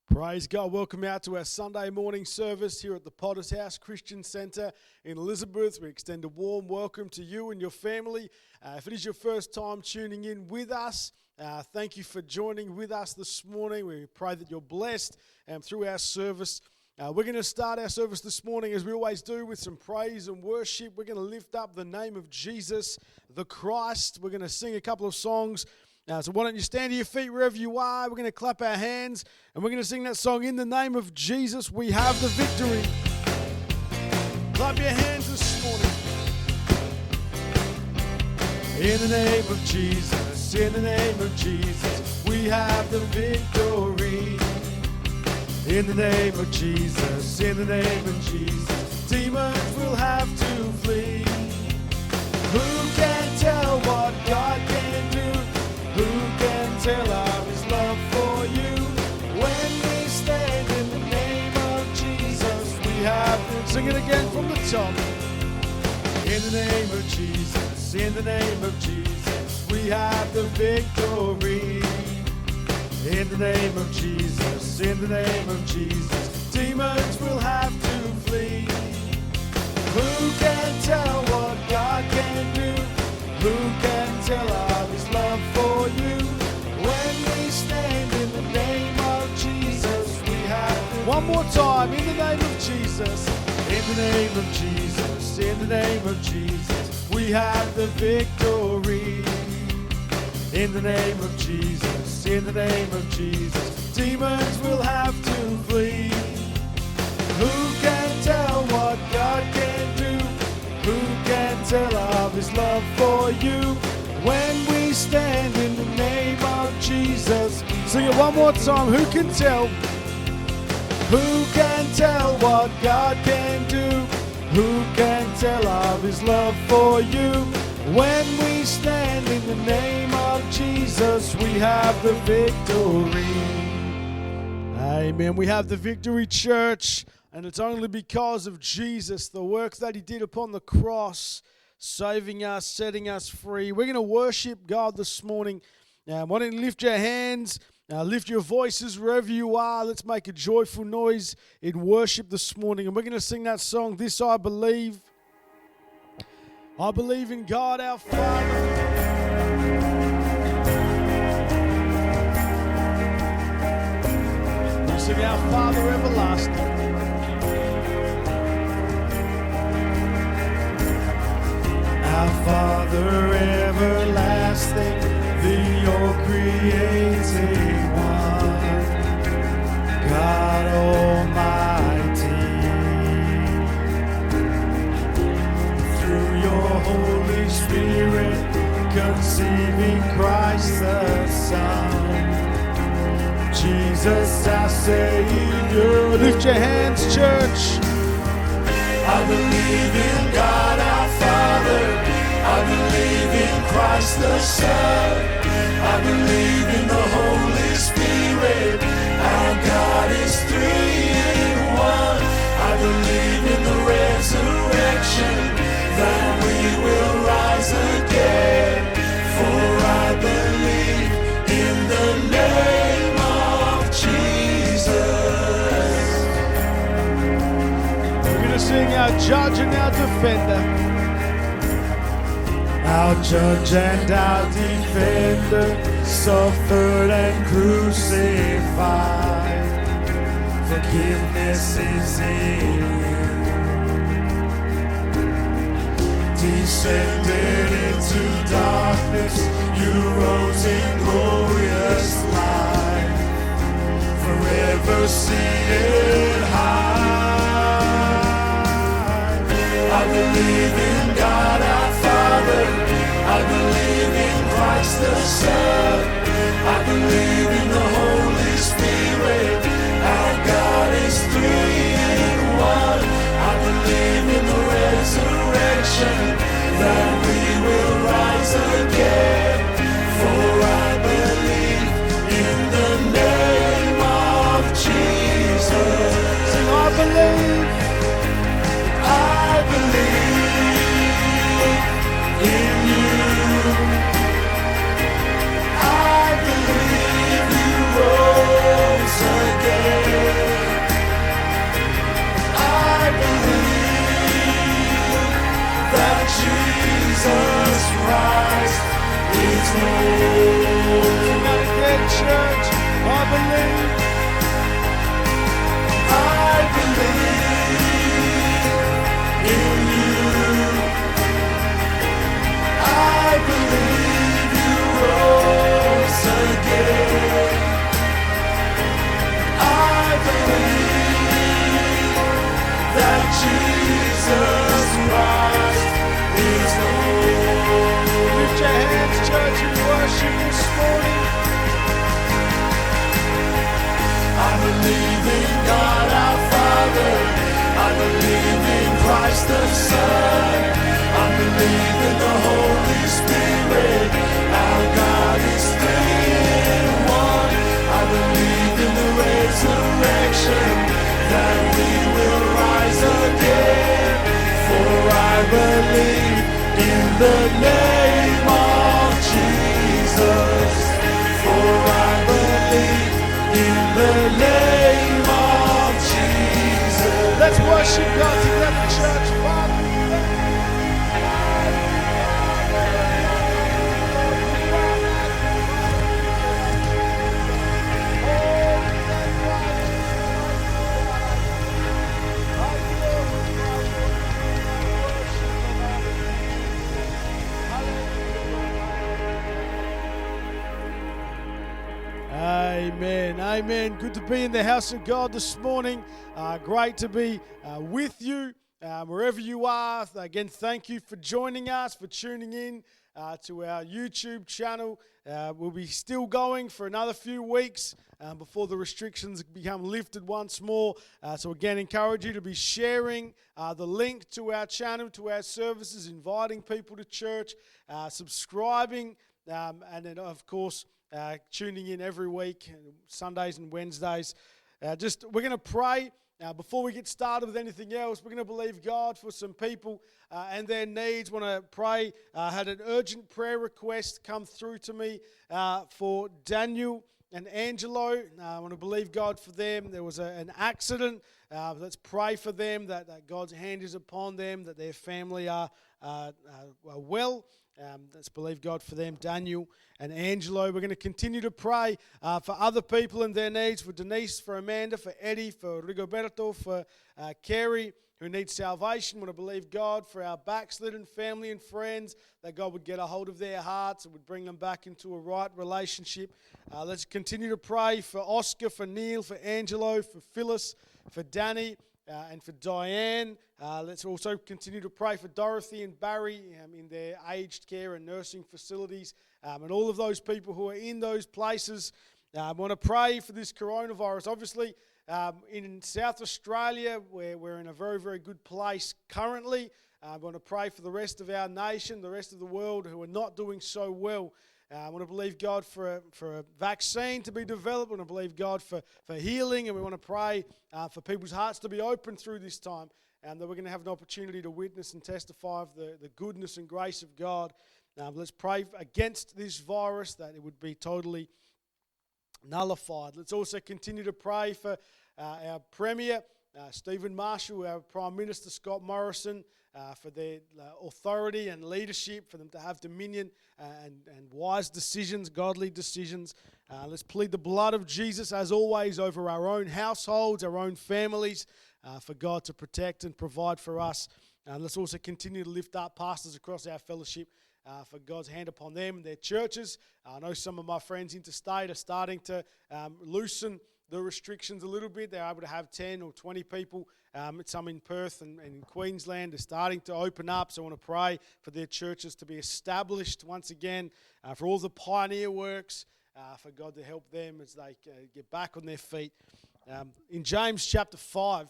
Praise God. Welcome out to our Sunday morning service here at the Potter's House Christian Centre in Elizabeth. We extend a warm welcome to you and your family. If it is your first time tuning in with us, thank you for joining with us this morning. We pray that you're blessed through our service. We're going to start our service this morning, as we always do, with some praise and worship. We're going to lift up the name of Jesus, the Christ. We're going to sing a couple of songs. So why don't you stand to your feet wherever you are. We're going to clap our hands and we're going to sing that song, In the Name of Jesus, We Have the Victory. Clap your hands this morning. In the name of Jesus, in the name of Jesus, we have the victory. In the name of Jesus, in the name of Jesus, demons will have to flee. Who can tell what God can do? Who can tell of His love for you? When we stand in the name of Jesus, we have to sing it again from the top. In the name of Jesus, in the name of Jesus, we have the victory. In the name of Jesus, in the name of Jesus, demons will have to flee. Who can tell what God can do? Who can tell of His love for you? When we stand in the name of Jesus, we have to... One more time, in the name of Jesus. In the name of Jesus, in the name of Jesus, we have the victory. In the name of Jesus, in the name of Jesus, demons will have to flee. Who can tell what God can do? Who can tell of His love for you? When we stand in the name of Jesus. Sing it one more time. Who can tell? Who can tell what God can do? Who can tell of His love for you? When we stand in the name of Jesus, we have the victory. Amen. We have the victory, church. And it's only because of Jesus, the work that He did upon the cross, saving us, setting us free. We're going to worship God this morning. Why don't you lift your hands, lift your voices wherever you are. Let's make a joyful noise in worship this morning. And we're going to sing that song, This I Believe. I believe in God our Father. We sing Our Father Everlasting. Our Father everlasting, the all-creating one, God Almighty. Through your Holy Spirit, conceiving Christ the Son, Jesus our Savior. Lift your hands, church. I believe in God our Father. I believe in Christ the Son. I believe in the Holy Spirit. Our God is three in one. I believe in the resurrection, that we will rise again. For I believe in the name of Jesus. We're going to sing Our Judge and Our Defender. Our judge and our defender suffered and crucified. Forgiveness is in you. Descended into darkness, you rose in glorious light, forever seated high. I believe in God our Father. I believe in Christ the Son. I believe in the Holy Spirit. Our God is three in one. I believe in the resurrection, that we will rise Amen. Amen. Good to be in the house of God this morning. Great to be with you wherever you are. Again, thank you for joining us, for tuning in to our YouTube channel. We'll be still going for another few weeks before the restrictions become lifted once more. So again, encourage you to be sharing the link to our channel, to our services, inviting people to church, subscribing, and then of course tuning in every week, Sundays and Wednesdays. We're going to pray. Before we get started with anything else, we're going to believe God for some people and their needs. Want to pray. Had an urgent prayer request come through to me for Daniel and Angelo. I want to believe God for them. There was an accident. Let's pray for them that God's hand is upon them, that their family are well. Let's believe God for them, Daniel and Angelo. We're going to continue to pray for other people and their needs, for Denise, for Amanda, for Eddie, for Rigoberto, for Carrie, who needs salvation. We want to believe God for our backslidden family and friends, that God would get a hold of their hearts and would bring them back into a right relationship. Let's continue to pray for Oscar, for Neil, for Angelo, for Phyllis, for Danny, and for Diane. Let's also continue to pray for Dorothy and Barry in their aged care and nursing facilities, and all of those people who are in those places. I want to pray for this coronavirus. Obviously, in South Australia, where we're in a very, very good place currently. I want to pray for the rest of our nation, the rest of the world who are not doing so well. I want to believe God for a vaccine to be developed. We want to believe God for healing, and we want to pray for people's hearts to be open through this time, and that we're going to have an opportunity to witness and testify of the goodness and grace of God. Let's pray against this virus, that it would be totally nullified. Let's also continue to pray for our Premier, Stephen Marshall, our Prime Minister, Scott Morrison, for their authority and leadership, for them to have dominion and wise decisions, godly decisions. Let's plead the blood of Jesus, as always, over our own households, our own families, for God to protect and provide for us. Let's also continue to lift up pastors across our fellowship, for God's hand upon them and their churches. I know some of my friends interstate are starting to loosen the restrictions a little bit. They're able to have 10 or 20 people. Some in Perth and in Queensland are starting to open up. So I want to pray for their churches to be established once again, for all the pioneer works, for God to help them as they get back on their feet. In James chapter 5,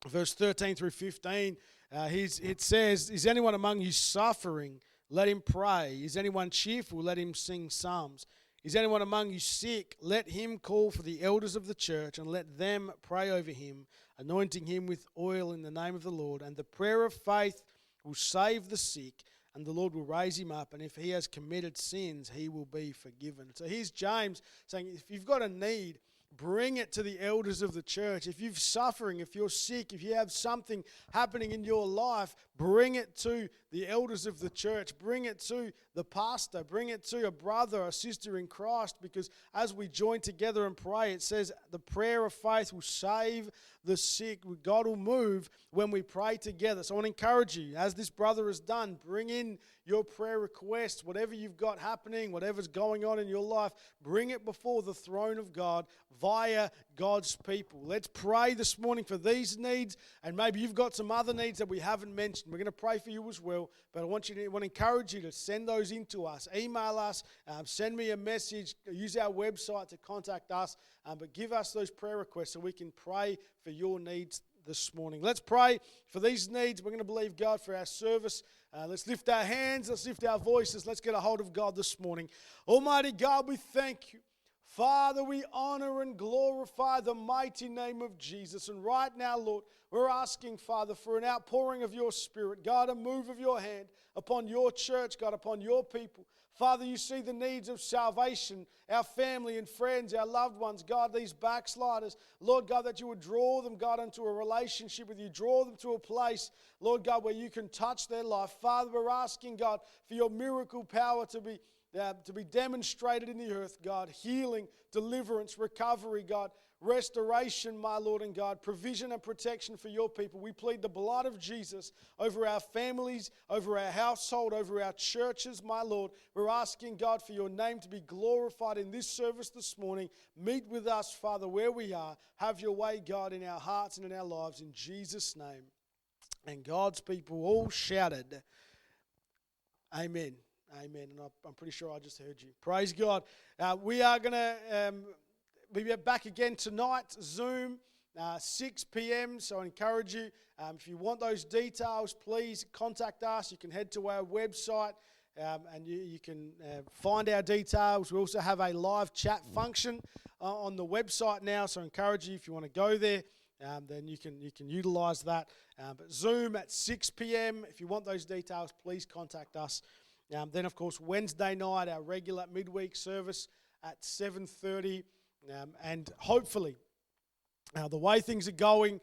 verse 13 through 15, it says, "Is anyone among you suffering? Let him pray. Is anyone cheerful? Let him sing psalms. Is anyone among you sick? Let him call for the elders of the church and let them pray over him, anointing him with oil in the name of the Lord. And the prayer of faith will save the sick, and the Lord will raise him up. And if he has committed sins, he will be forgiven." So here's James saying, if you've got a need, bring it to the elders of the church. If you're suffering, if you're sick, if you have something happening in your life, bring it to the elders of the church. Bring it to the pastor. Bring it to a brother or sister in Christ, because as we join together and pray, it says the prayer of faith will save the sick. God will move when we pray together. So I want to encourage you, as this brother has done, bring in your prayer requests, whatever you've got happening, whatever's going on in your life, bring it before the throne of God via God's people. Let's pray this morning for these needs, and maybe you've got some other needs that we haven't mentioned. We're going to pray for you as well, but I want to encourage you to send those in to us. Email us, send me a message, use our website to contact us, but give us those prayer requests so we can pray for your needs this morning. Let's pray for these needs. We're going to believe God for our service. Let's lift our hands, let's lift our voices, let's get a hold of God this morning. Almighty God, we thank you. Father, we honor and glorify the mighty name of Jesus. And right now, Lord, we're asking, Father, for an outpouring of your Spirit. God, a move of your hand upon your church, God, upon your people. Father, you see the needs of salvation, our family and friends, our loved ones, God, these backsliders. Lord God, that you would draw them, God, into a relationship with you. Draw them to a place, Lord God, where you can touch their life. Father, we're asking, God, for your miracle power to be demonstrated in the earth, God. Healing, deliverance, recovery, God. restoration, my Lord and God, provision and protection for your people. We plead the blood of Jesus over our families, over our household, over our churches, my Lord. We're asking, God, for your name to be glorified in this service this morning. Meet with us, Father, where we are. Have your way, God, in our hearts and in our lives, in Jesus' name. And God's people all shouted, amen. Amen. And I'm pretty sure I just heard you. Praise God. We are going to be back again tonight, Zoom, 6 p.m. So I encourage you, if you want those details, please contact us. You can head to our website and you can find our details. We also have a live chat function on the website now. So I encourage you, if you want to go there, then you can utilize that. But Zoom at 6 p.m. If you want those details, please contact us. Then, of course, Wednesday night, our regular midweek service at 7:30. And hopefully, the way things are going,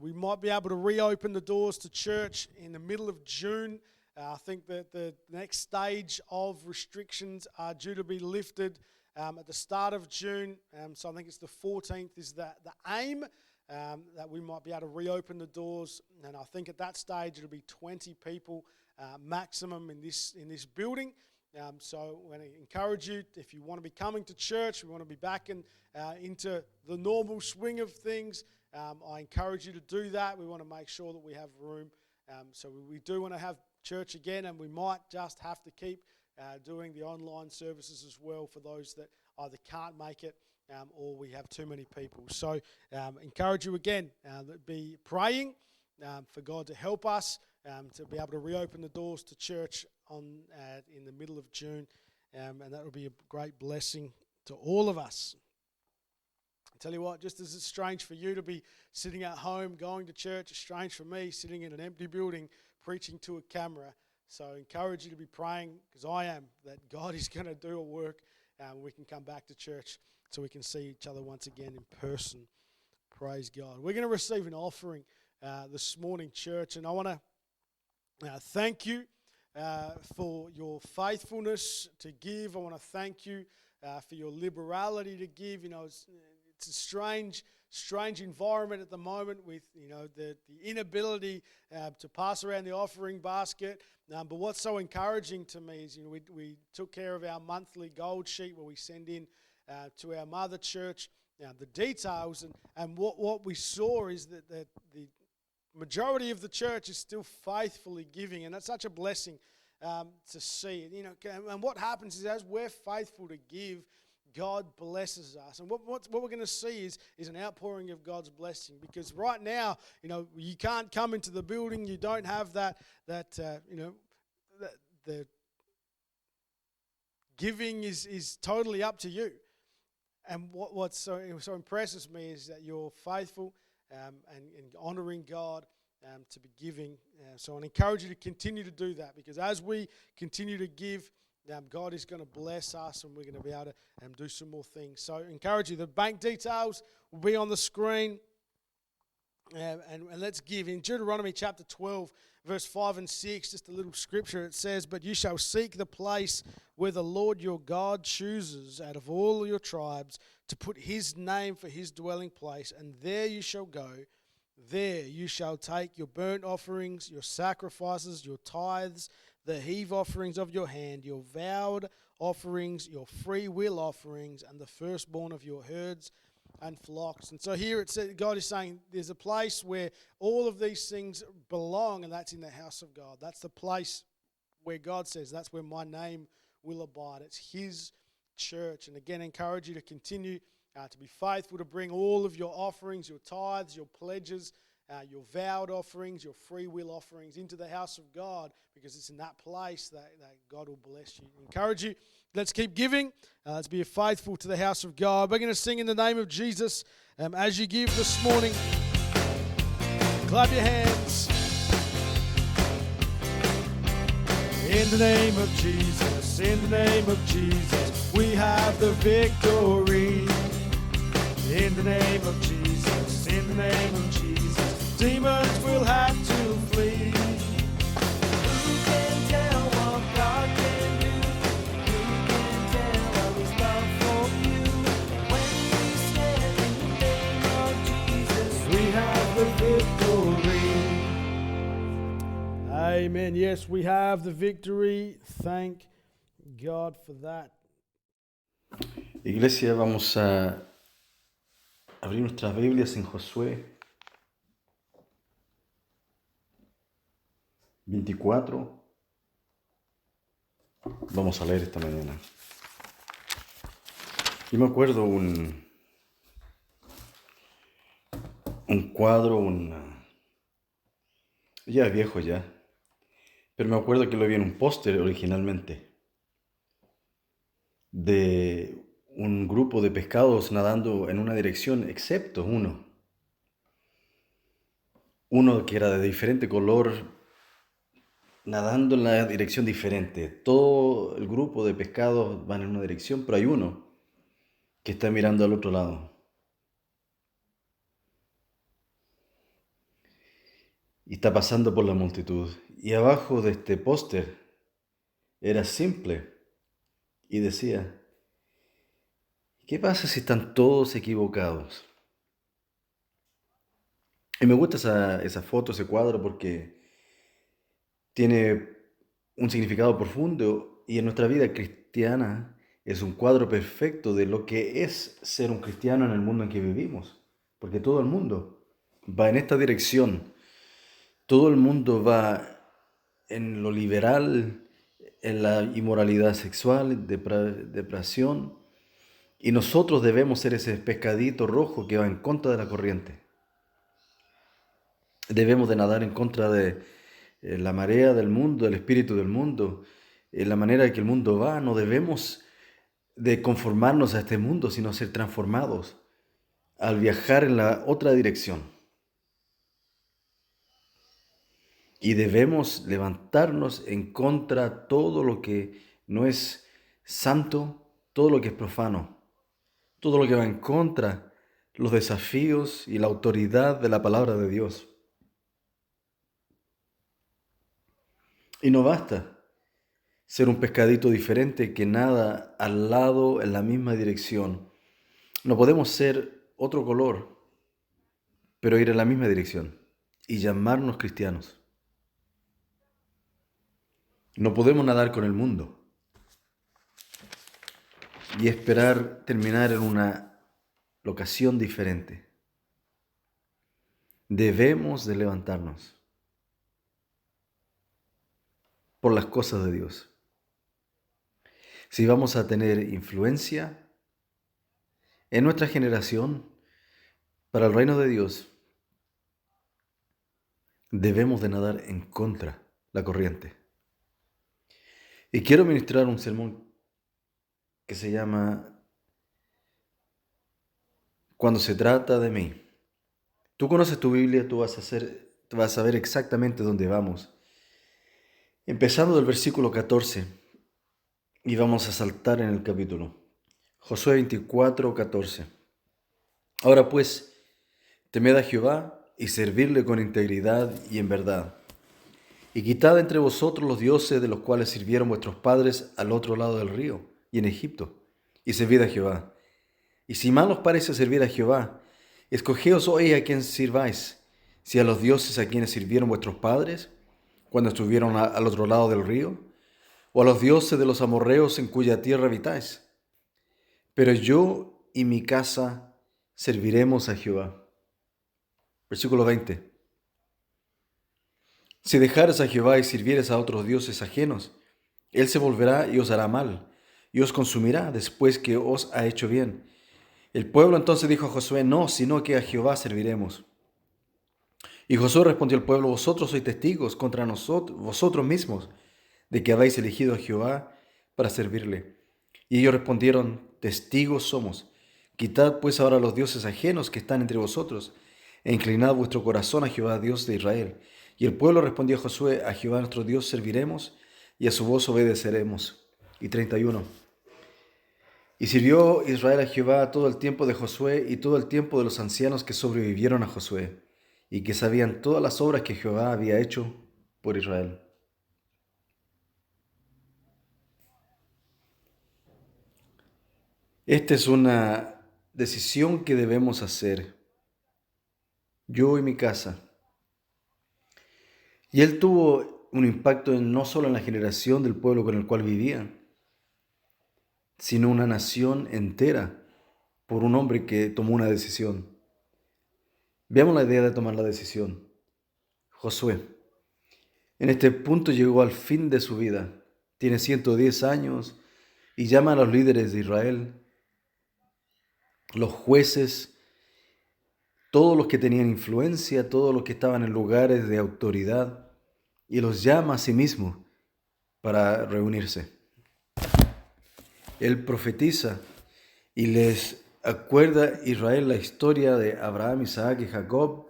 we might be able to reopen the doors to church in the middle of June. I think that the next stage of restrictions are due to be lifted at the start of June. So I think it's the 14th is the aim. That we might be able to reopen the doors, and I think at that stage it'll be 20 people maximum in this building. So I want to encourage you, if you want to be coming to church, we want to be back into the normal swing of things. I encourage you to do that. We want to make sure that we have room. So we do want to have church again, and we might just have to keep doing the online services as well for those that either can't make it or we have too many people. So encourage you again, be praying for God to help us to be able to reopen the doors to church in the middle of June, and that will be a great blessing to all of us. I tell you what, just as it's strange for you to be sitting at home going to church, it's strange for me sitting in an empty building preaching to a camera. So I encourage you to be praying, because I am, that God is going to do a work and we can come back to church so we can see each other once again in person. Praise God. We're going to receive an offering this morning, church, and I want to thank you for your faithfulness to give. I want to thank you for your liberality to give. You know, it's a strange environment at the moment with, you know, the inability to pass around the offering basket. But what's so encouraging to me is, you know, we took care of our monthly gold sheet where we send in to our mother church the details, and what we saw is that the majority of the church is still faithfully giving, and that's such a blessing to see. You know, and what happens is, as we're faithful to give, God blesses us. And what we're going to see is an outpouring of God's blessing, because right now, you know, you can't come into the building, you don't have that you know, the giving is totally up to you. And what so impresses me is that you're faithful and honouring God to be giving. So I encourage you to continue to do that, because as we continue to give, God is going to bless us, and we're going to be able to do some more things. So I encourage you. The bank details will be on the screen. And let's give. In Deuteronomy chapter 12, verse 5 and 6, just a little scripture, it says, "But you shall seek the place where the Lord your God chooses out of all your tribes to put his name for his dwelling place, and there you shall go. There you shall take your burnt offerings, your sacrifices, your tithes, the heave offerings of your hand, your vowed offerings, your free will offerings, and the firstborn of your herds and flocks." And so here it says, God is saying there's a place where all of these things belong, and that's in the house of God. That's the place where God says, that's where my name will abide. It's his church. And again, I encourage you to continue to be faithful, to bring all of your offerings, your tithes, your pledges, your vowed offerings, your free will offerings into the house of God, because it's in that place that God will bless you. I encourage you, let's keep giving. Let's be faithful to the house of God. We're going to sing in the name of Jesus as you give this morning. Clap your hands. In the name of Jesus, in the name of Jesus, we have the victory. In the name of Jesus, in the name of Jesus, demons will have to flee. Who can tell what God can do? Who can tell of his love for you? When we stand in the Yes, we have the victory. Thank God for that. Iglesia, vamos a abrir nuestras Biblias en Josué 24. Vamos a leer esta mañana. Yo me acuerdo un cuadro, ya es viejo ya, pero me acuerdo que lo vi en un póster originalmente, de un grupo de pescados nadando en una dirección, excepto uno que era de diferente color, nadando en la dirección diferente. Todo el grupo de pescados van en una dirección, pero hay uno que está mirando al otro lado. Y está pasando por la multitud. Y abajo de este póster era simple y decía: ¿qué pasa si están todos equivocados? Y me gusta esa foto, ese cuadro, porque tiene un significado profundo, y en nuestra vida cristiana es un cuadro perfecto de lo que es ser un cristiano en el mundo en que vivimos. Porque todo el mundo va en esta dirección. Todo el mundo va en lo liberal, en la inmoralidad sexual, depravación, y nosotros debemos ser ese pescadito rojo que va en contra de la corriente. Debemos de nadar en contra de la marea del mundo, del espíritu del mundo, la manera en que el mundo va. No debemos de conformarnos a este mundo, sino ser transformados al viajar en la otra dirección. Y debemos levantarnos en contra de todo lo que no es santo, todo lo que es profano, todo lo que va en contra de los desafíos y la autoridad de la palabra de Dios. Y no basta ser un pescadito diferente que nada al lado en la misma dirección. No podemos ser otro color, pero ir en la misma dirección y llamarnos cristianos. No podemos nadar con el mundo y esperar terminar en una locación diferente. Debemos de levantarnos por las cosas de Dios. Si vamos a tener influencia en nuestra generación para el reino de Dios, debemos de nadar en contra de la corriente. Y quiero ministrar un sermón que se llama Cuando se trata de mí. Tú conoces tu Biblia, tú vas a saber exactamente dónde vamos. Empezando del versículo 14, y vamos a saltar en el capítulo. Josué 24, 14. Ahora pues, temed a Jehová y servirle con integridad y en verdad. Y quitad entre vosotros los dioses de los cuales sirvieron vuestros padres al otro lado del río y en Egipto, y servid a Jehová. Y si mal os parece servir a Jehová, escogeos hoy a quien sirváis, si a los dioses a quienes sirvieron vuestros padres, cuando estuvieron al otro lado del río, o a los dioses de los amorreos en cuya tierra habitáis. Pero yo y mi casa serviremos a Jehová. Versículo 20. Si dejares a Jehová y sirvieres a otros dioses ajenos, Él se volverá y os hará mal, y os consumirá después que os ha hecho bien. El pueblo entonces dijo a Josué: no, sino que a Jehová serviremos. Y Josué respondió al pueblo: vosotros sois testigos contra vosotros mismos, de que habéis elegido a Jehová para servirle. Y ellos respondieron: testigos somos. Quitad pues ahora los dioses ajenos que están entre vosotros, e inclinad vuestro corazón a Jehová, Dios de Israel. Y el pueblo respondió a Josué: a Jehová nuestro Dios serviremos, y a su voz obedeceremos. Y 31. Y sirvió Israel a Jehová todo el tiempo de Josué y todo el tiempo de los ancianos que sobrevivieron a Josué, y que sabían todas las obras que Jehová había hecho por Israel. Esta es una decisión que debemos hacer, yo y mi casa. Y él tuvo un impacto no solo en la generación del pueblo con el cual vivían, sino una nación entera por un hombre que tomó una decisión. Veamos la idea de tomar la decisión. Josué. En este punto llegó al fin de su vida. Tiene 110 años y llama a los líderes de Israel, los jueces, todos los que tenían influencia, todos los que estaban en lugares de autoridad, y los llama a sí mismo para reunirse. Él profetiza y les acuerda a Israel la historia de Abraham, Isaac y Jacob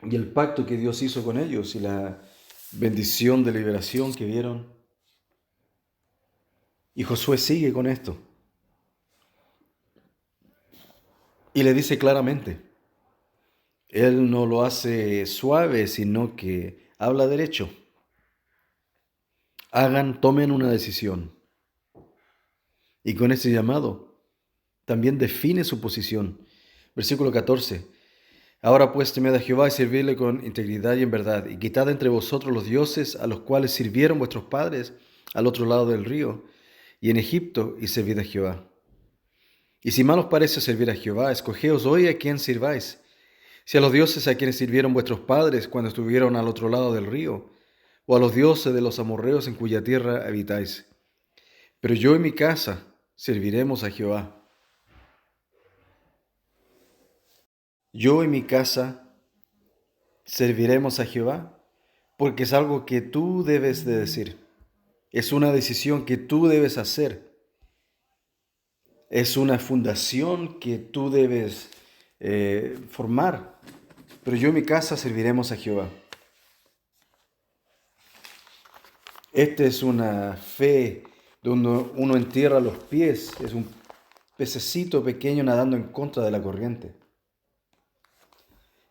y el pacto que Dios hizo con ellos y la bendición de liberación que vieron. Y Josué sigue con esto y le dice claramente, él no lo hace suave, sino que habla derecho. Tomen una decisión. Y con ese llamado también define su posición. Versículo 14. Ahora pues temed a Jehová y servidle con integridad y en verdad, y quitad entre vosotros los dioses a los cuales sirvieron vuestros padres al otro lado del río, y en Egipto, y servid a Jehová. Y si mal os parece servir a Jehová, escogeos hoy a quién sirváis, si a los dioses a quienes sirvieron vuestros padres cuando estuvieron al otro lado del río, o a los dioses de los amorreos en cuya tierra habitáis. Pero yo y mi casa serviremos a Jehová. Yo y mi casa serviremos a Jehová, porque es algo que tú debes de decir. Es una decisión que tú debes hacer. Es una fundación que tú debes formar. Pero yo y mi casa serviremos a Jehová. Esta es una fe donde uno entierra los pies. Es un pececito pequeño nadando en contra de la corriente.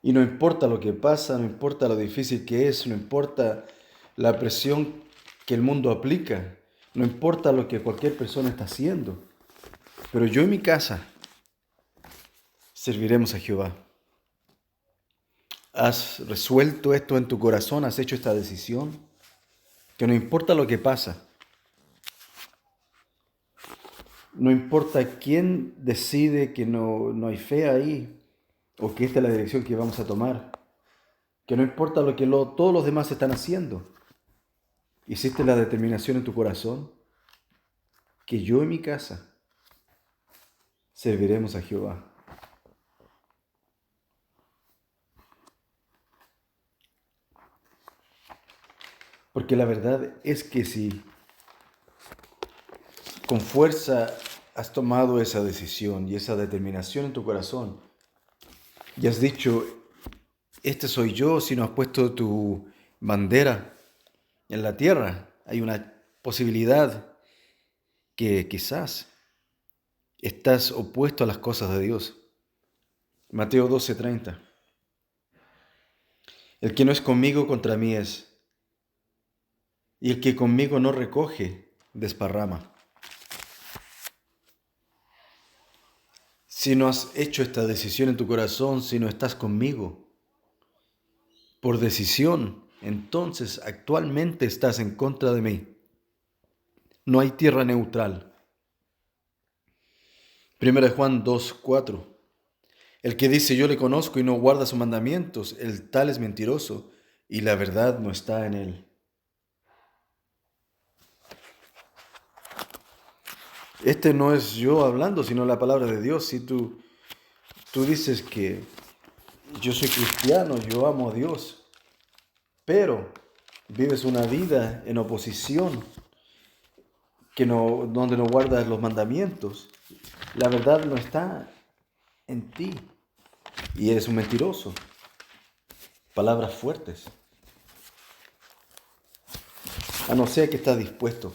Y no importa lo que pasa, no importa lo difícil que es, no importa la presión que el mundo aplica, no importa lo que cualquier persona está haciendo, pero yo y mi casa serviremos a Jehová. ¿Has resuelto esto en tu corazón? ¿Has hecho esta decisión? Que no importa lo que pasa, no importa quién decide que no hay fe ahí, o que esta es la dirección que vamos a tomar, que no importa lo que todos los demás están haciendo, hiciste la determinación en tu corazón que yo y mi casa serviremos a Jehová. Porque la verdad es que si con fuerza has tomado esa decisión y esa determinación en tu corazón y has dicho, este soy yo, si no has puesto tu bandera en la tierra, hay una posibilidad que quizás estás opuesto a las cosas de Dios. Mateo 12:30. El que no es conmigo contra mí es, y el que conmigo no recoge, desparrama. Si no has hecho esta decisión en tu corazón, si no estás conmigo por decisión, entonces actualmente estás en contra de mí. No hay tierra neutral. 1 Juan 2:4. El que dice yo le conozco y no guarda sus mandamientos, el tal es mentiroso y la verdad no está en él. Este no es yo hablando, sino la palabra de Dios. Si tú dices que yo soy cristiano, yo amo a Dios, pero vives una vida en oposición, donde no guardas los mandamientos, la verdad no está en ti y eres un mentiroso. Palabras fuertes. A no ser que estás dispuesto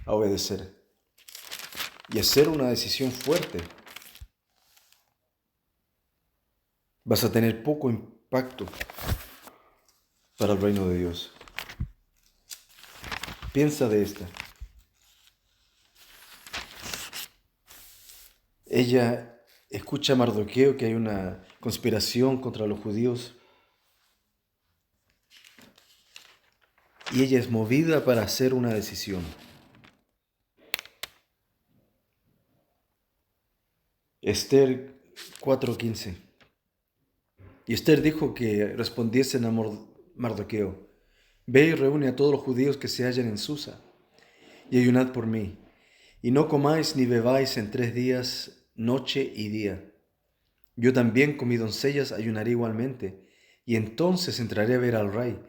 a obedecer y hacer una decisión fuerte, vas a tener poco impacto para el reino de Dios. Piensa de esta. Ella escucha a Mardoqueo que hay una conspiración contra los judíos y ella es movida para hacer una decisión. Esther 4:15. Y Esther dijo que respondiesen a Mardoqueo: Ve y reúne a todos los judíos que se hallan en Susa, y ayunad por mí, y no comáis ni bebáis en 3 días, noche y día. Yo también con mis doncellas ayunaré igualmente, y entonces entraré a ver al rey,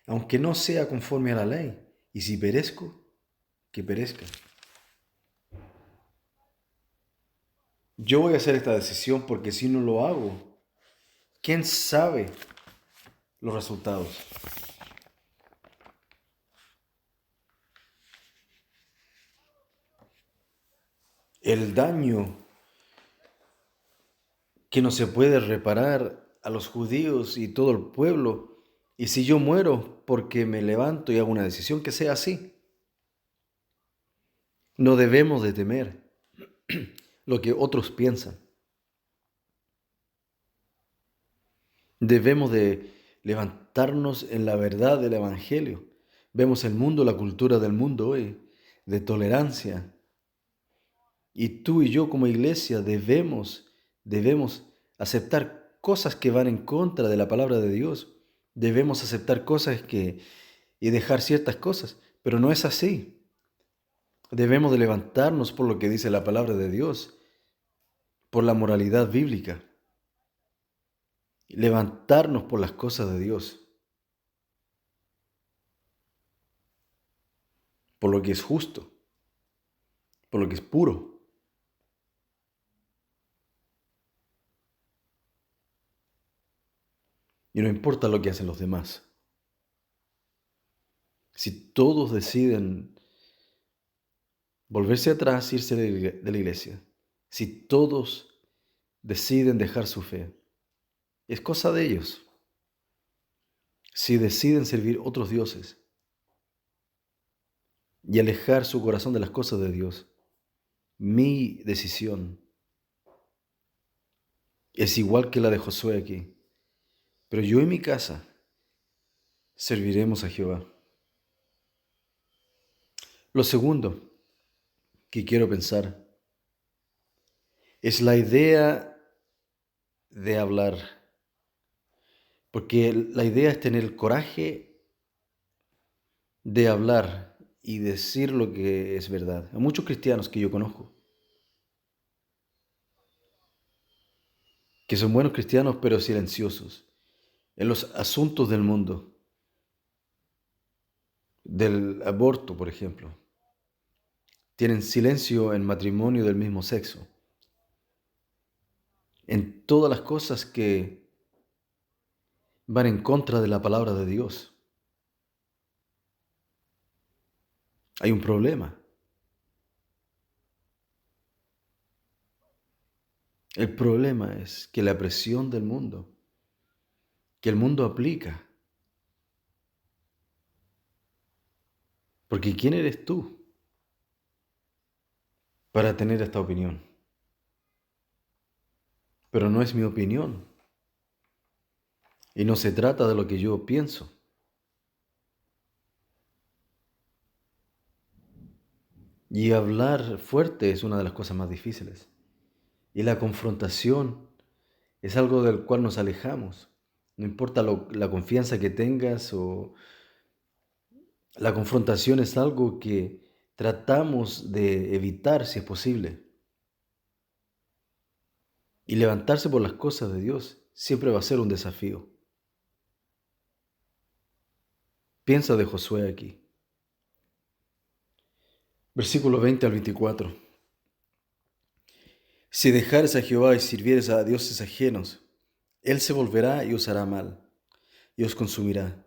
aunque no sea conforme a la ley, y si perezco, que perezca. Yo voy a hacer esta decisión porque si no lo hago, ¿quién sabe los resultados? El daño que no se puede reparar a los judíos y todo el pueblo, y si yo muero porque me levanto y hago una decisión, que sea así. No debemos de temer lo que otros piensan. Debemos de levantarnos en la verdad del Evangelio. Vemos el mundo, la cultura del mundo hoy, de tolerancia. Y tú y yo como iglesia debemos aceptar cosas que van en contra de la palabra de Dios. Debemos aceptar cosas y dejar ciertas cosas, pero no es así. Debemos de levantarnos por lo que dice la palabra de Dios, por la moralidad bíblica. Levantarnos por las cosas de Dios, por lo que es justo, por lo que es puro. Y no importa lo que hacen los demás. Si todos deciden volverse atrás, irse de la iglesia, si todos deciden dejar su fe, es cosa de ellos. Si deciden servir otros dioses y alejar su corazón de las cosas de Dios, mi decisión es igual que la de Josué aquí. Pero yo y mi casa serviremos a Jehová. Lo segundo que quiero pensar es la idea de hablar. Porque la idea es tener el coraje de hablar y decir lo que es verdad. Hay muchos cristianos que yo conozco que son buenos cristianos pero silenciosos en los asuntos del mundo, del aborto, por ejemplo. Tienen silencio en matrimonio del mismo sexo, en todas las cosas que van en contra de la palabra de Dios. Hay un problema. El problema es que la presión del mundo, que el mundo aplica. Porque ¿quién eres tú para tener esta opinión? Pero no es mi opinión. Y no se trata de lo que yo pienso. Y hablar fuerte es una de las cosas más difíciles. Y la confrontación es algo del cual nos alejamos. No importa la confianza que tengas o la confrontación es algo que tratamos de evitar si es posible. Y levantarse por las cosas de Dios siempre va a ser un desafío. Piensa de Josué aquí. Versículo 20 al 24. Si dejares a Jehová y sirvieres a dioses ajenos, Él se volverá y os hará mal, y os consumirá,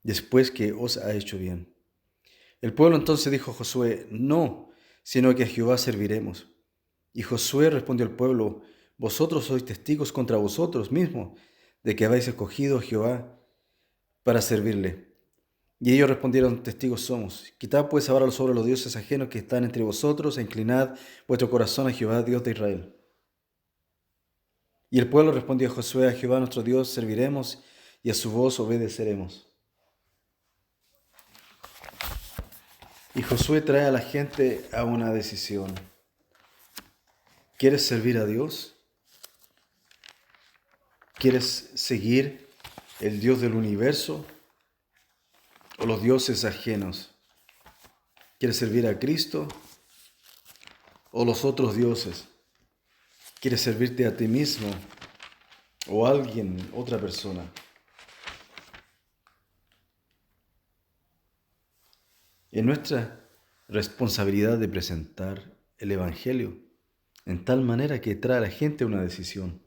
después que os ha hecho bien. El pueblo entonces dijo a Josué: No, sino que a Jehová serviremos. Y Josué respondió al pueblo: Vosotros sois testigos contra vosotros mismos de que habéis escogido a Jehová para servirle. Y ellos respondieron: Testigos somos. Quitad pues ahora sobre los dioses ajenos que están entre vosotros, e inclinad vuestro corazón a Jehová, Dios de Israel. Y el pueblo respondió a Josué: A Jehová nuestro Dios serviremos, y a su voz obedeceremos. Y Josué trae a la gente a una decisión. ¿Quieres servir a Dios? ¿Quieres seguir el Dios del universo o los dioses ajenos? ¿Quieres servir a Cristo o los otros dioses? ¿Quieres servirte a ti mismo o a alguien, otra persona? Es nuestra responsabilidad de presentar el Evangelio en tal manera que trae a la gente a una decisión.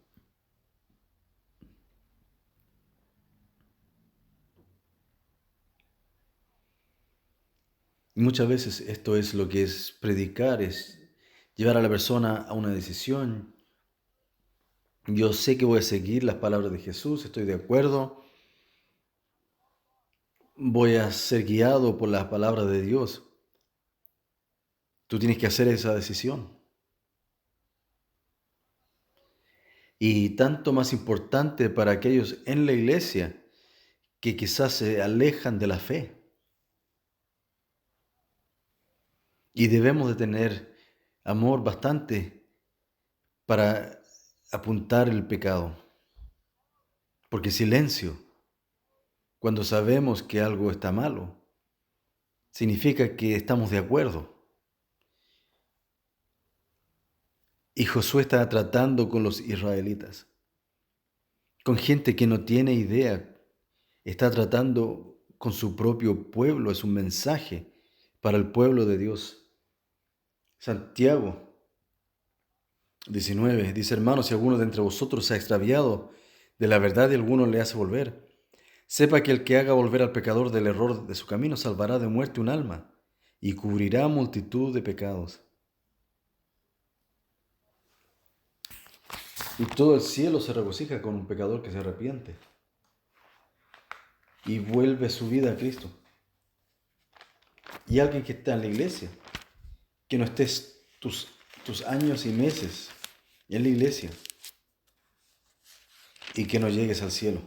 Y muchas veces esto es lo que es predicar, es llevar a la persona a una decisión. Yo sé que voy a seguir las palabras de Jesús, estoy de acuerdo. Voy a ser guiado por las palabras de Dios. Tú tienes que hacer esa decisión. Y tanto más importante para aquellos en la iglesia que quizás se alejan de la fe. Y debemos de tener amor bastante para apuntar el pecado. Porque silencio, cuando sabemos que algo está malo, significa que estamos de acuerdo. Y Josué está tratando con los israelitas, con gente que no tiene idea. Está tratando con su propio pueblo, es un mensaje para el pueblo de Dios. Santiago 19 dice: hermanos, si alguno de entre vosotros se ha extraviado de la verdad y alguno le hace volver, sepa que el que haga volver al pecador del error de su camino salvará de muerte un alma y cubrirá multitud de pecados. Y todo el cielo se regocija con un pecador que se arrepiente y vuelve su vida a Cristo. Y alguien que está en la iglesia, que no estés tus años y meses en la iglesia y que no llegues al cielo.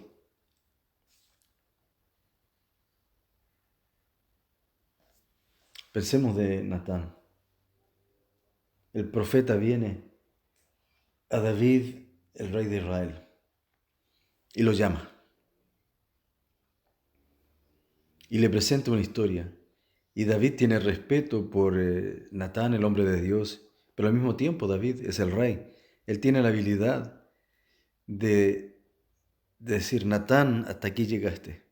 Pensemos de Natán. El profeta viene a David, el rey de Israel, y lo llama. Y le presenta una historia. Y David tiene respeto por Natán, el hombre de Dios, pero al mismo tiempo David es el rey. Él tiene la habilidad de decir: Natán, hasta aquí llegaste.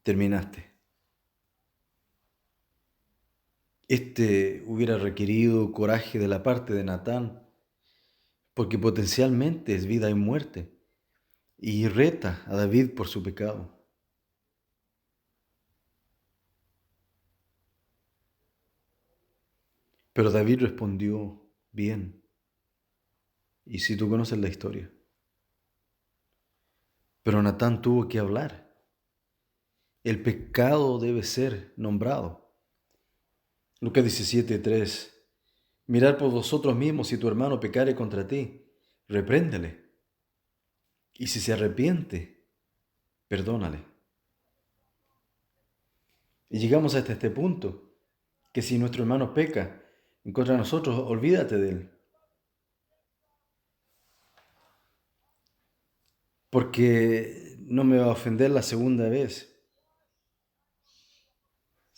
Terminaste. Este hubiera requerido coraje de la parte de Natán, porque potencialmente es vida y muerte, y reta a David por su pecado. Pero David respondió bien. Y si tú conoces la historia. Pero Natán tuvo que hablar. El pecado debe ser nombrado. Lucas 17:3. Mirad por vosotros mismos, si tu hermano pecare contra ti, repréndele. Y si se arrepiente, perdónale. Y llegamos hasta este punto, que si nuestro hermano peca en contra de nosotros, olvídate de él. Porque no me va a ofender la segunda vez.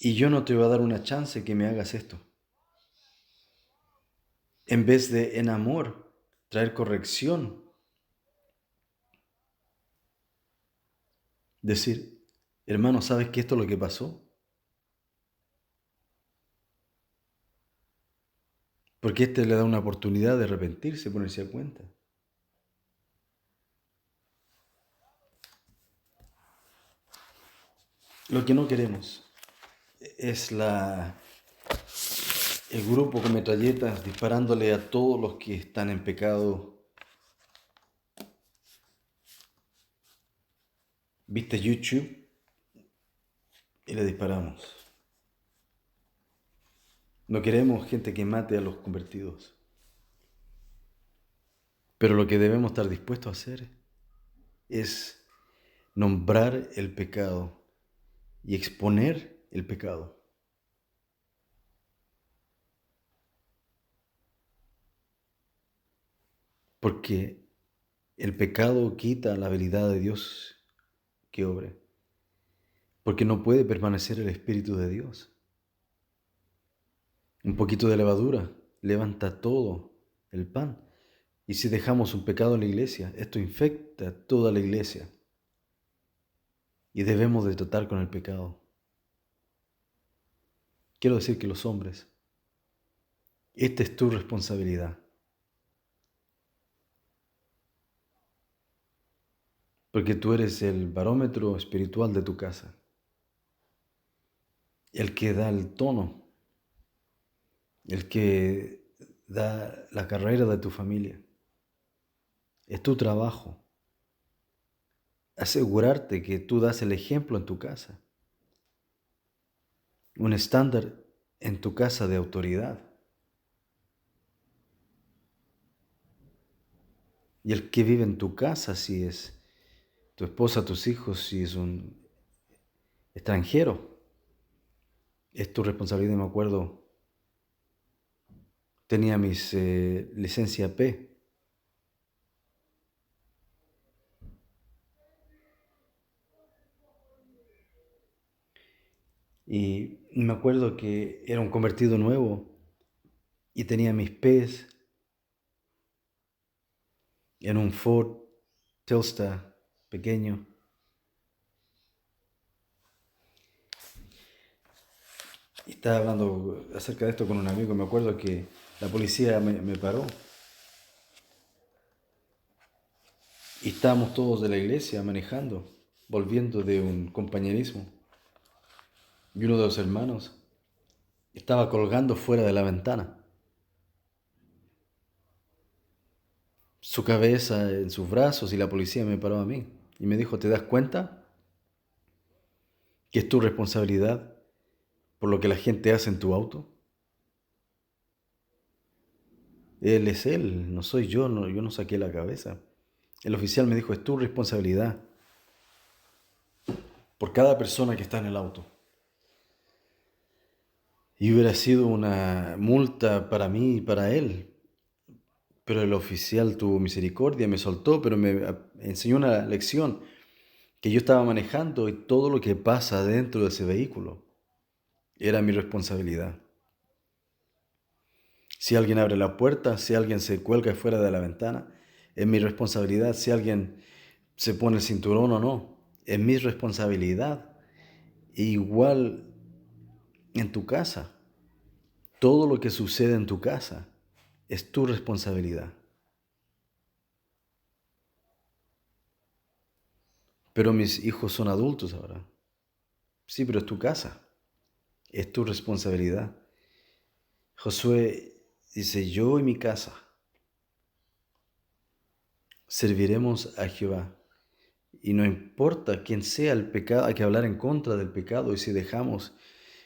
Y yo no te voy a dar una chance que me hagas esto. En vez de en amor traer corrección, decir: hermano, ¿sabes que esto es lo que pasó? Porque este le da una oportunidad de arrepentirse, ponerse a cuenta. Lo que no queremos es el grupo con metralletas disparándole a todos los que están en pecado. ¿Viste YouTube? Y le disparamos. No queremos gente que mate a los convertidos. Pero lo que debemos estar dispuestos a hacer es nombrar el pecado y exponer el pecado. Porque el pecado quita la habilidad de Dios que obre. Porque no puede permanecer el Espíritu de Dios. Un poquito de levadura levanta todo el pan. Y si dejamos un pecado en la iglesia, esto infecta toda la iglesia. Y debemos de tratar con el pecado. Quiero decir que los hombres, esta es tu responsabilidad. Porque tú eres el barómetro espiritual de tu casa. El que da el tono. El que da la carrera de tu familia. Es tu trabajo. Asegurarte que tú das el ejemplo en tu casa. Un estándar en tu casa de autoridad. Y el que vive en tu casa, si es tu esposa, tus hijos, si es un extranjero, es tu responsabilidad. Me acuerdo, tenía mis licencia P. Y me acuerdo que era un convertido nuevo y tenía mis P's en un Ford Telstar pequeño. Y estaba hablando acerca de esto con un amigo. Me acuerdo que la policía me paró. Y estábamos todos de la iglesia manejando, volviendo de un compañerismo. Y uno de los hermanos estaba colgando fuera de la ventana. Su cabeza en sus brazos y la policía me paró a mí. Y me dijo, ¿te das cuenta que es tu responsabilidad por lo que la gente hace en tu auto? Él es él, no soy yo, yo no saqué la cabeza. El oficial me dijo, es tu responsabilidad por cada persona que está en el auto. Y hubiera sido una multa para mí y para él. Pero el oficial tuvo misericordia, me soltó, pero me enseñó una lección, que yo estaba manejando y todo lo que pasa dentro de ese vehículo era mi responsabilidad. Si alguien abre la puerta, si alguien se cuelga fuera de la ventana, es mi responsabilidad. Si alguien se pone el cinturón o no, es mi responsabilidad. E igual en tu casa, todo lo que sucede en tu casa es tu responsabilidad. Pero mis hijos son adultos ahora. Sí, pero es tu casa, es tu responsabilidad. Josué dice, yo y mi casa serviremos a Jehová. Y no importa quién sea el pecado, hay que hablar en contra del pecado. Y si dejamos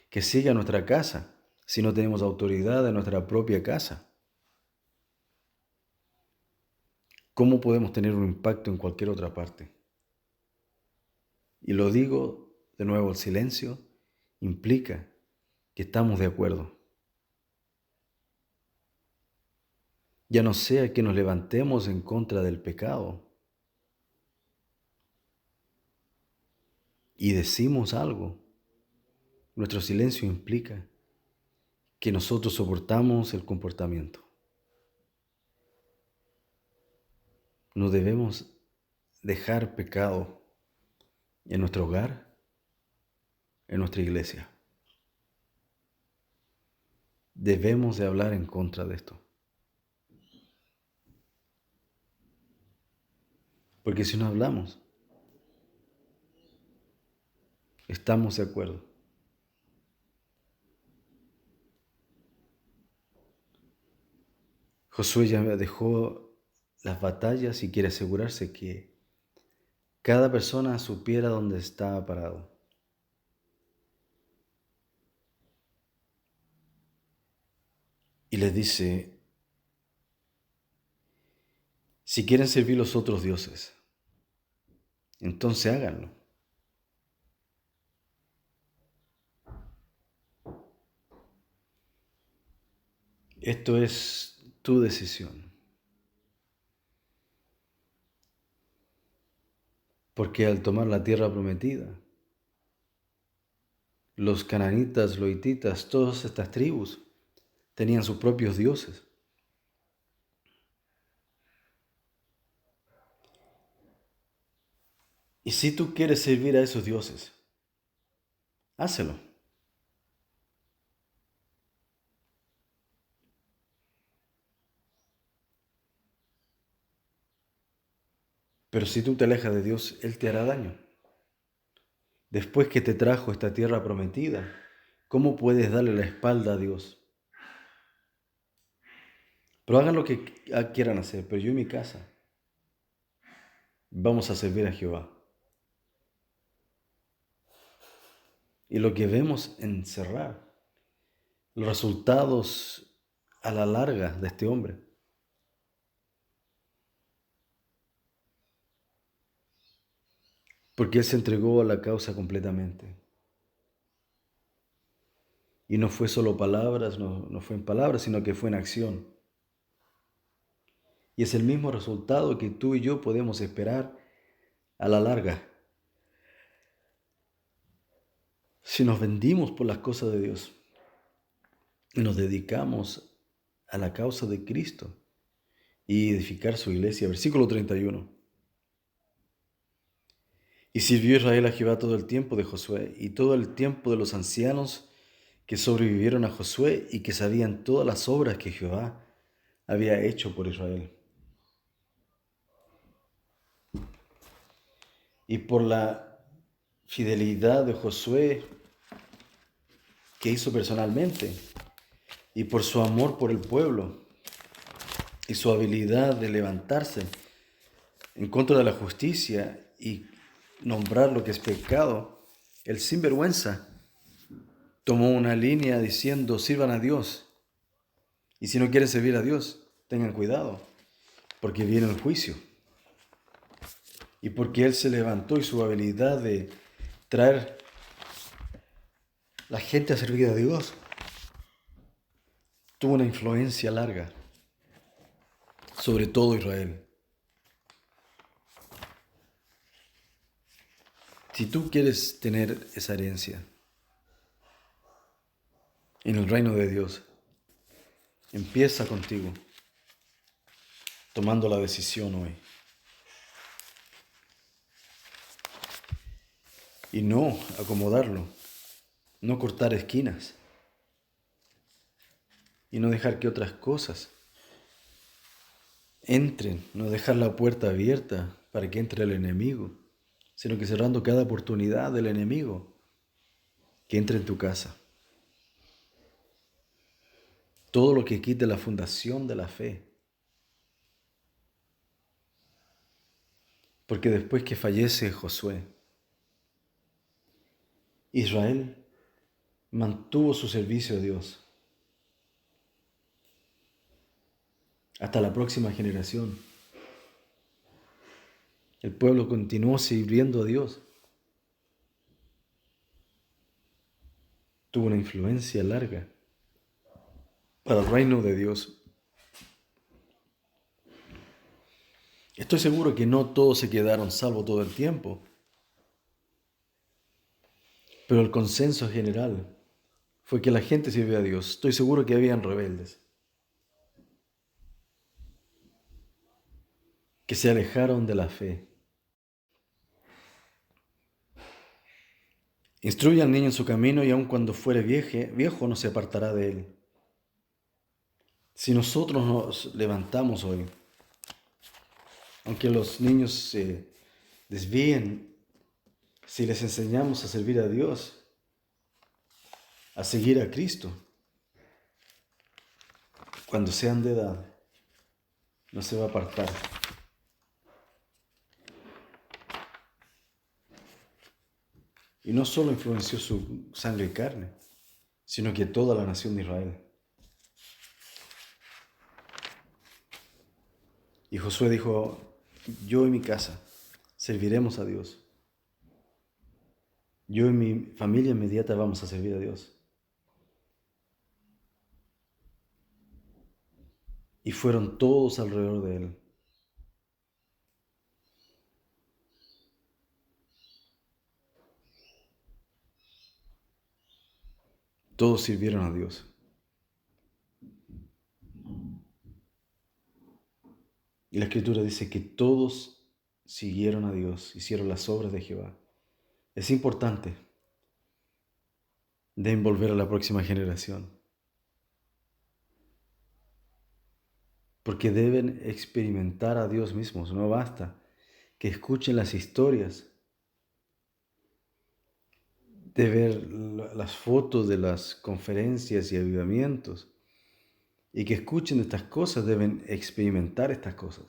que siga nuestra casa, si no tenemos autoridad en nuestra propia casa, ¿cómo podemos tener un impacto en cualquier otra parte? Y lo digo de nuevo, el silencio implica que estamos de acuerdo. Ya no sea que nos levantemos en contra del pecado y decimos algo. Nuestro silencio implica que nosotros soportamos el comportamiento. No debemos dejar pecado en nuestro hogar, en nuestra iglesia. Debemos de hablar en contra de esto. Porque si no hablamos, estamos de acuerdo. Josué ya dejó las batallas y quiere asegurarse que cada persona supiera dónde estaba parado. Y les dice, si quieren servir los otros dioses, entonces háganlo. Esto es tu decisión. Porque al tomar la tierra prometida, los cananitas, los hititas, todas estas tribus tenían sus propios dioses. Y si tú quieres servir a esos dioses, hácelo. Pero si tú te alejas de Dios, Él te hará daño. Después que te trajo esta tierra prometida, ¿cómo puedes darle la espalda a Dios? Pero hagan lo que quieran hacer, pero yo y mi casa vamos a servir a Jehová. Y lo que vemos en Serrar, los resultados a la larga de este hombre. Porque él se entregó a la causa completamente. Y no fue solo palabras, no fue en palabras, sino que fue en acción. Y es el mismo resultado que tú y yo podemos esperar a la larga. Si nos vendimos por las cosas de Dios y nos dedicamos a la causa de Cristo y edificar su iglesia. Versículo 31. Y sirvió Israel a Jehová todo el tiempo de Josué y todo el tiempo de los ancianos que sobrevivieron a Josué y que sabían todas las obras que Jehová había hecho por Israel. Y por la fidelidad de Josué que hizo personalmente y por su amor por el pueblo y su habilidad de levantarse en contra de la justicia y nombrar lo que es pecado, el sinvergüenza tomó una línea diciendo: sirvan a Dios. Y si no quieren servir a Dios, tengan cuidado, porque viene el juicio. Y porque él se levantó y su habilidad de traer la gente a servir a Dios tuvo una influencia larga sobre todo Israel. Si tú quieres tener esa herencia en el reino de Dios, empieza contigo, tomando la decisión hoy. Y no acomodarlo, no cortar esquinas y no dejar que otras cosas entren, no dejar la puerta abierta para que entre el enemigo, sino que cerrando cada oportunidad del enemigo que entre en tu casa. Todo lo que quite la fundación de la fe. Porque después que fallece Josué, Israel mantuvo su servicio a Dios hasta la próxima generación. El pueblo continuó sirviendo a Dios. Tuvo una influencia larga para el reino de Dios. Estoy seguro que no todos se quedaron salvos todo el tiempo, pero el consenso general fue que la gente sirvió a Dios. Estoy seguro que habían rebeldes que se alejaron de la fe. Instruye al niño en su camino y aun cuando fuere viejo no se apartará de él. Si nosotros nos levantamos hoy, aunque los niños se desvíen, si les enseñamos a servir a Dios, a seguir a Cristo, cuando sean de edad, no se va a apartar. Y no solo influenció su sangre y carne, sino que toda la nación de Israel. Y Josué dijo: yo y mi casa serviremos a Dios. Yo y mi familia inmediata vamos a servir a Dios. y fueron todos alrededor de él. Todos sirvieron a Dios. Y la Escritura dice que todos siguieron a Dios, hicieron las obras de Jehová. Es importante de envolver a la próxima generación, porque deben experimentar a Dios mismos. No basta que escuchen las historias, de ver las fotos de las conferencias y avivamientos, y que escuchen estas cosas. Deben experimentar estas cosas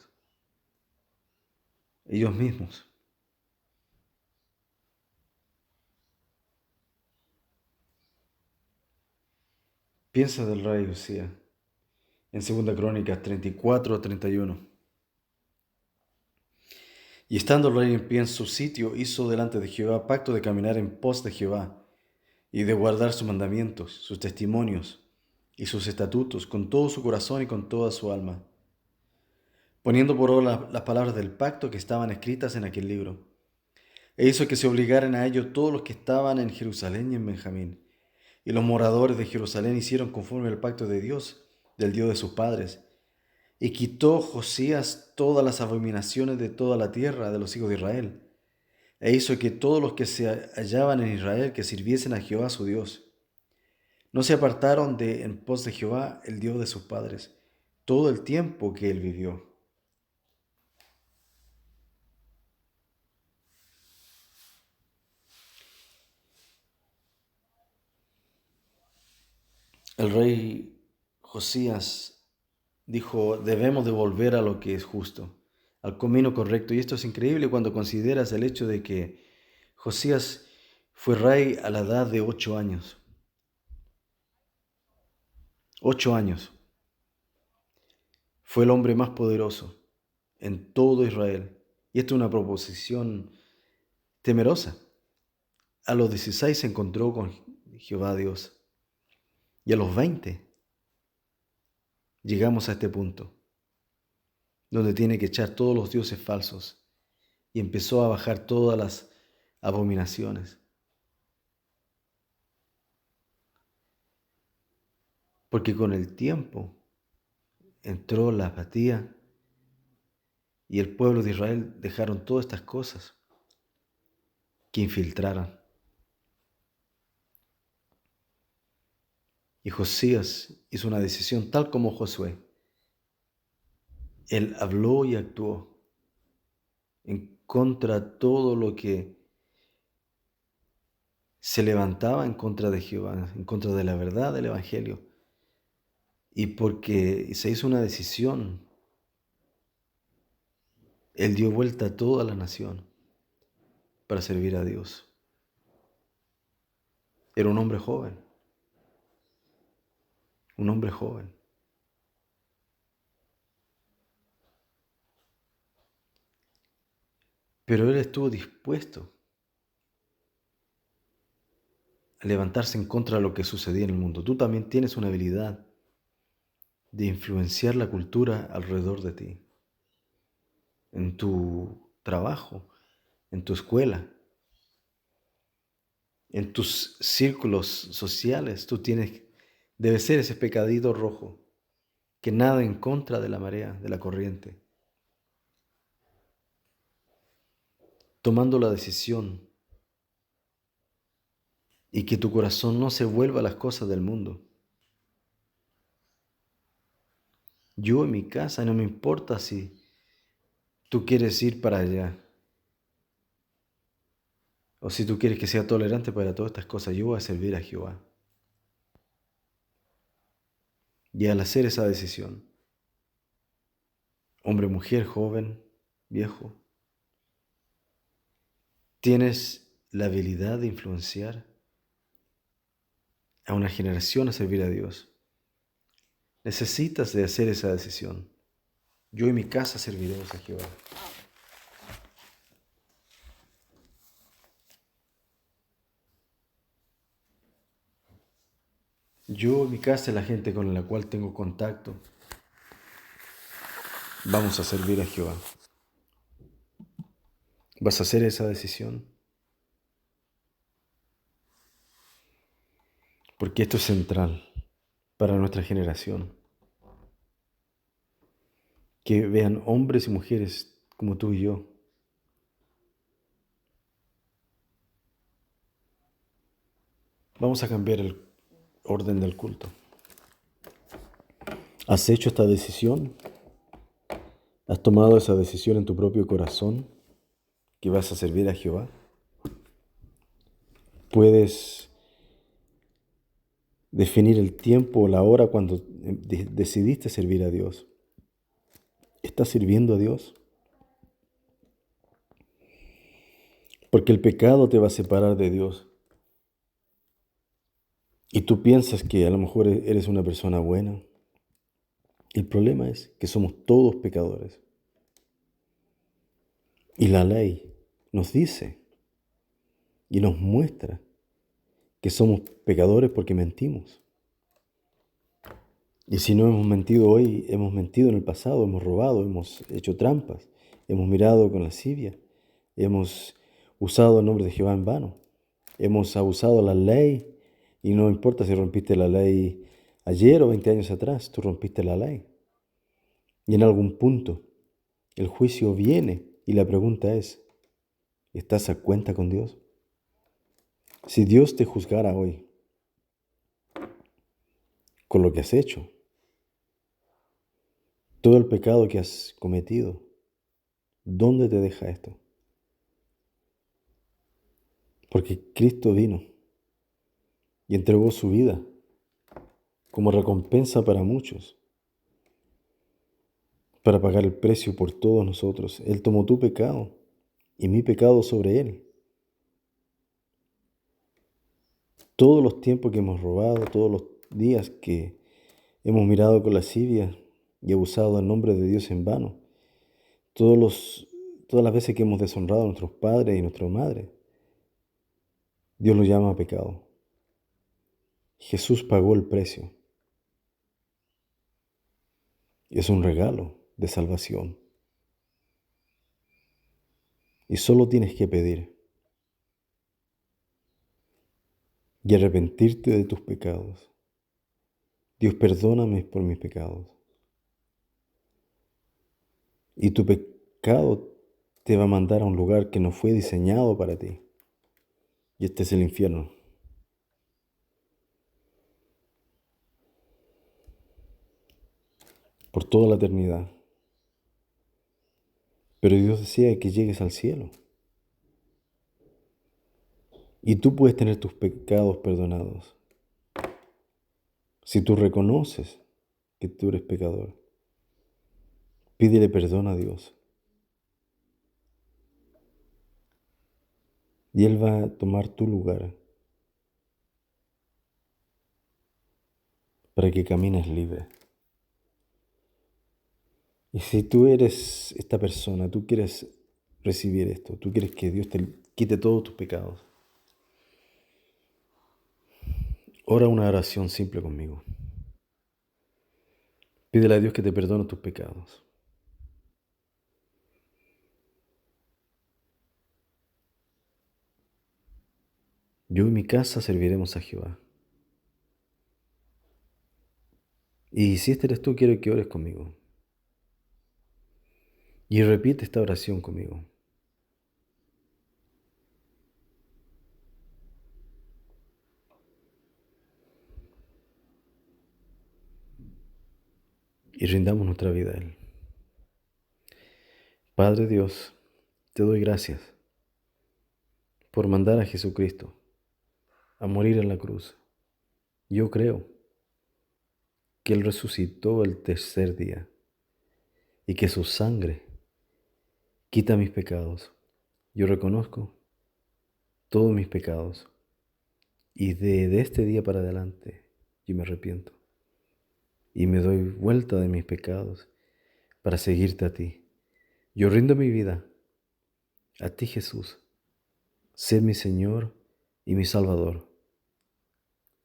ellos mismos. Piensa del rey Usías en 2 Crónicas 34-31. Y estando el rey en pie en su sitio, hizo delante de Jehová pacto de caminar en pos de Jehová y de guardar sus mandamientos, sus testimonios y sus estatutos con todo su corazón y con toda su alma, poniendo por obra las palabras del pacto que estaban escritas en aquel libro. E hizo que se obligaran a ello todos los que estaban en Jerusalén y en Benjamín. Y los moradores de Jerusalén hicieron conforme al pacto de Dios, del Dios de sus padres. Y quitó Josías todas las abominaciones de toda la tierra de los hijos de Israel. E hizo que todos los que se hallaban en Israel que sirviesen a Jehová su Dios. No se apartaron de en pos de Jehová, el Dios de sus padres, todo el tiempo que él vivió. El rey Josías dijo: debemos de volver a lo que es justo, al camino correcto. Y esto es increíble cuando consideras el hecho de que Josías fue rey a la edad de 8 años. 8 años. Fue el hombre más poderoso en todo Israel. Y esto es una proposición temerosa. A los 16 se encontró con Jehová Dios. Y a los 20 llegamos a este punto, donde tiene que echar todos los dioses falsos y empezó a bajar todas las abominaciones. Porque con el tiempo entró la apatía y el pueblo de Israel dejaron todas estas cosas que infiltraran. Y Josías hizo una decisión tal como Josué. Él habló y actuó en contra de todo lo que se levantaba en contra de Jehová, en contra de la verdad del Evangelio. Y porque se hizo una decisión, él dio vuelta a toda la nación para servir a Dios. Era un hombre joven. Un hombre joven. Pero él estuvo dispuesto a levantarse en contra de lo que sucedía en el mundo. Tú también tienes una habilidad de influenciar la cultura alrededor de ti. En tu trabajo, en tu escuela, en tus círculos sociales, debes ser ese pecadito rojo que nada en contra de la marea, de la corriente, tomando la decisión y que tu corazón no se vuelva a las cosas del mundo. Yo en mi casa, no me importa si tú quieres ir para allá o si tú quieres que sea tolerante para todas estas cosas, yo voy a servir a Jehová. Y al hacer esa decisión, hombre, mujer, joven, viejo, tienes la habilidad de influenciar a una generación a servir a Dios. Necesitas de hacer esa decisión. Yo y mi casa serviremos a Jehová. Yo y mi casa, la gente con la cual tengo contacto, vamos a servir a Jehová. ¿Vas a hacer esa decisión? Porque esto es central para nuestra generación. Que vean hombres y mujeres como tú y yo. Vamos a cambiar el orden del culto. ¿Has hecho esta decisión? ¿Has tomado esa decisión en tu propio corazón que vas a servir a Jehová? Puedes definir el tiempo o la hora cuando decidiste servir a Dios. ¿Estás sirviendo a Dios? Porque el pecado te va a separar de Dios. Y tú piensas que a lo mejor eres una persona buena. El problema es que somos todos pecadores. Y la ley nos dice y nos muestra que somos pecadores porque mentimos. Y si no hemos mentido hoy, hemos mentido en el pasado, hemos robado, hemos hecho trampas, hemos mirado con lascivia, hemos usado el nombre de Jehová en vano, hemos abusado la ley y no importa si rompiste la ley ayer o 20 años atrás, tú rompiste la ley. Y en algún punto el juicio viene y la pregunta es, ¿estás a cuenta con Dios? Si Dios te juzgara hoy con lo que has hecho, todo el pecado que has cometido, ¿dónde te deja esto? Porque Cristo vino y entregó su vida como recompensa para muchos, para pagar el precio por todos nosotros. Él tomó tu pecado y mi pecado sobre Él. Todos los tiempos que hemos robado, todos los días que hemos mirado con lascivia y abusado del nombre de Dios en vano, todas las veces que hemos deshonrado a nuestros padres y nuestra madre, Dios lo llama pecado. Jesús pagó el precio. Es un regalo de salvación. Y solo tienes que pedir y arrepentirte de tus pecados. Dios, perdóname por mis pecados. Y tu pecado te va a mandar a un lugar que no fue diseñado para ti. Y este es el infierno. Por toda la eternidad. Pero Dios desea que llegues al cielo. Y tú puedes tener tus pecados perdonados. Si tú reconoces que tú eres pecador, pídele perdón a Dios. Y Él va a tomar tu lugar para que camines libre. Y si tú eres esta persona, tú quieres recibir esto, tú quieres que Dios te quite todos tus pecados, ora una oración simple conmigo. Pídele a Dios que te perdone tus pecados. Yo y mi casa serviremos a Jehová. Y si este eres tú, quiero que ores conmigo. Y repite esta oración conmigo. Y rindamos nuestra vida a Él. Padre Dios, te doy gracias por mandar a Jesucristo a morir en la cruz. Yo creo que Él resucitó el tercer día y que su sangre quita mis pecados. Yo reconozco todos mis pecados y de este día para adelante yo me arrepiento y me doy vuelta de mis pecados para seguirte a ti. Yo rindo mi vida a ti, Jesús. Sé mi Señor y mi Salvador.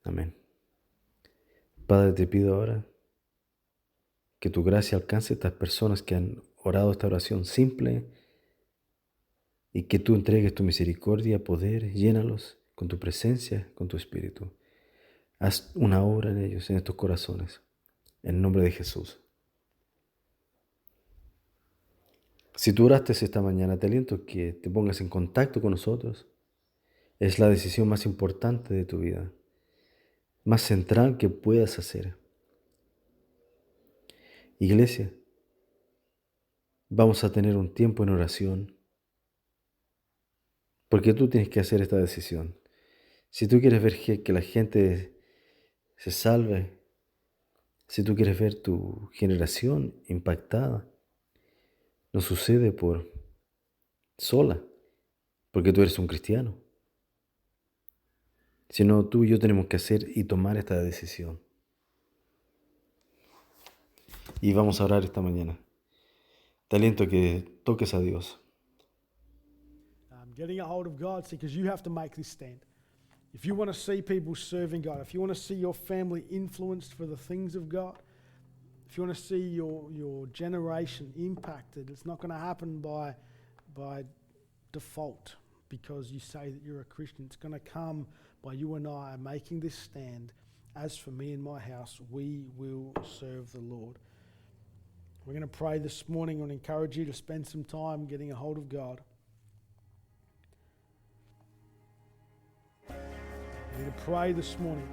Amén. Padre, te pido ahora Que tu gracia alcance a estas personas que han orado esta oración simple y que tú entregues tu misericordia, poder, llénalos con tu presencia, con tu espíritu. Haz una obra en ellos, en estos corazones, en el nombre de Jesús. Si tú oraste esta mañana, te aliento que te pongas en contacto con nosotros. Es la decisión más importante de tu vida, más central que puedas hacer. Iglesia, vamos a tener un tiempo en oración, porque tú tienes que hacer esta decisión. Si tú quieres ver que la gente se salve, si tú quieres ver tu generación impactada, no sucede por sola, porque tú eres un cristiano, sino tú y yo tenemos que hacer y tomar esta decisión. Y vamos a orar esta mañana. Te aliento a que toques a Dios. Getting a hold of God, see, because you have to make this stand. If you want to see people serving God, if you want to see your family influenced for the things of God, if you want to see your generation impacted, it's not going to happen by default because you say that you're a Christian. It's going to come by you and I making this stand. As for me and my house, we will serve the Lord. We're going to pray this morning. I want to encourage you to spend some time getting a hold of God. We're going to pray this morning.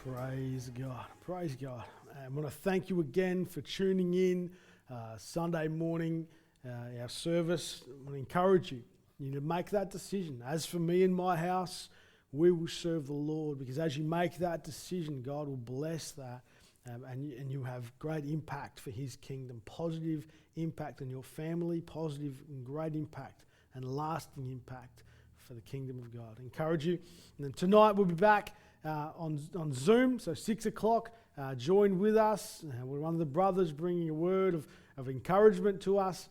Praise God. Praise God. I want to thank you again for tuning in Sunday morning, our service. I want to encourage you. You need to make that decision. As for me and my house, we will serve the Lord, because as you make that decision, God will bless that, and you have great impact for His kingdom, positive impact on your family, positive and great impact and lasting impact for the kingdom of God. I encourage you. And then tonight we'll be back on Zoom, so 6 o'clock. Join with us. We're one of the brothers bringing a word of encouragement to us.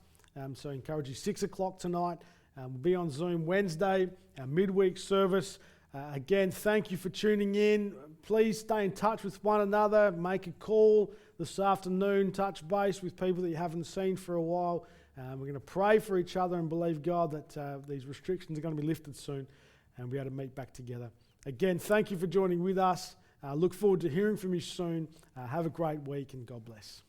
So I encourage you, 6 o'clock tonight. We'll be on Zoom Wednesday, our midweek service. Again, thank you for tuning in. Please stay in touch with one another. Make a call this afternoon. Touch base with people that you haven't seen for a while. We're going to pray for each other and believe God that these restrictions are going to be lifted soon and be able to meet back together. Again, thank you for joining with us. Look forward to hearing from you soon. Have a great week and God bless.